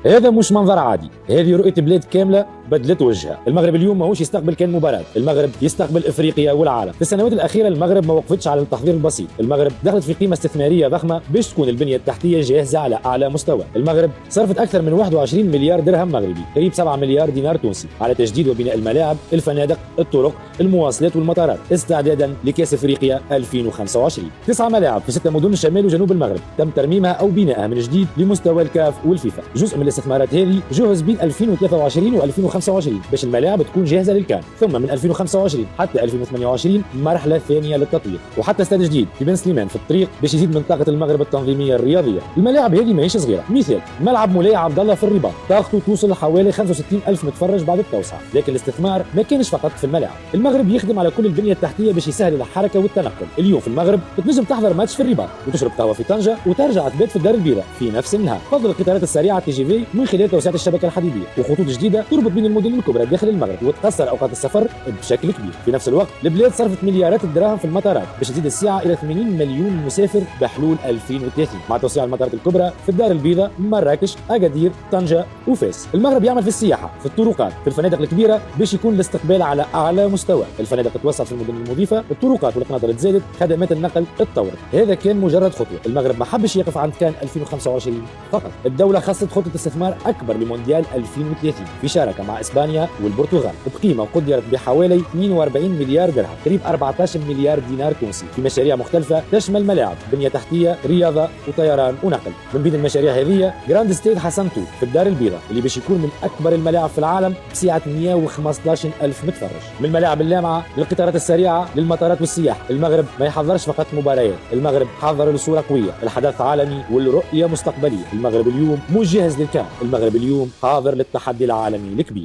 هذا مش منظر عادي، هذه رؤية بلاد كاملة بدلت وجهها. المغرب اليوم ماهوش يستقبل كان مباراة، المغرب يستقبل افريقيا والعالم. في السنوات الاخيره المغرب ما وقفتش على التحضير البسيط، المغرب دخلت في قيمه استثماريه ضخمه باش تكون البنيه التحتيه جاهزه على اعلى مستوى. المغرب صرفت اكثر من 21 مليار درهم مغربي، قريب 7 مليار دينار تونسي، على تجديد وبناء الملاعب، الفنادق، الطرق، المواصلات والمطارات، استعدادا لكاس افريقيا 2025. 9 ملاعب في 6 مدن شمال وجنوب المغرب تم ترميمها او بنائها من جديد لمستوى الكاف والفيفا. جزء من الاستثمارات هذه جهز بين 2023 و2025 باش الملاعب تكون جاهزه للكان، ثم من 2025 حتى 2028 مرحله ثانيه للتطوير، وحتى استاد جديد في بن سليمان في الطريق باش يزيد من طاقه المغرب التنظيميه الرياضيه. الملاعب هذه ماهيش صغيره، مثال ملعب مولاي عبد الله في الرباط طاقته توصل لحوالي 65 الف متفرج بعد التوسعه، لكن الاستثمار ما كانش فقط في الملاعب، المغرب يخدم على كل البنيه التحتيه باش يسهل الحركه والتنقل. اليوم في المغرب بتنجم تحضر ماتش في الرباط وتشرب قهوه في طنجه وترجع تبات في الدار البيضاء في نفس النهار، فضل القطارات السريعه تي جي في من خلال توسعه الشبكه الحديديه وخطوط جديده تربط بين المدن الكبرى داخل المغرب وتقصر اوقات السفر بشكل كبير. في نفس الوقت البلاد صرفت مليارات الدراهم في المطارات باش تزيد السعه الى 80 مليون مسافر بحلول 2030 مع توسيع المطارات الكبرى في الدار البيضاء، مراكش، اكادير، طنجه وفاس. المغرب يعمل في السياحه، في الطرقات، في الفنادق الكبيره باش يكون الاستقبال على اعلى مستوى، الفنادق توسعت في المدن المضيفه، الطرقات والقناطر تزادت، خدمات النقل اتطورت. هذا كان مجرد خطوه، المغرب ما حبش يقف عند كان 2025 فقط، الدوله خصت خطه استثمار اكبر لمونديال 2030 في شراكه مع اسبانيا والبرتغال بقيمه قدرت بحوالي 42 مليار درهم، قريب 14 مليار دينار تونسي، في مشاريع مختلفه تشمل ملاعب، بنيه تحتيه، رياضه وطيران ونقل. من بين المشاريع هذه جراند ستيد حسن تو في الدار البيضاء اللي باش يكون من اكبر الملاعب في العالم بسعه 115 الف متفرج. من الملاعب اللامعه للقطارات السريعه للمطارات والسياحه، المغرب ما يحضرش فقط مباريات، المغرب حضر لصوره قويه، الحدث عالمي والرؤيه مستقبليه. المغرب اليوم مش جاهز للكان، المغرب اليوم حاضر للتحدي العالمي الكبير.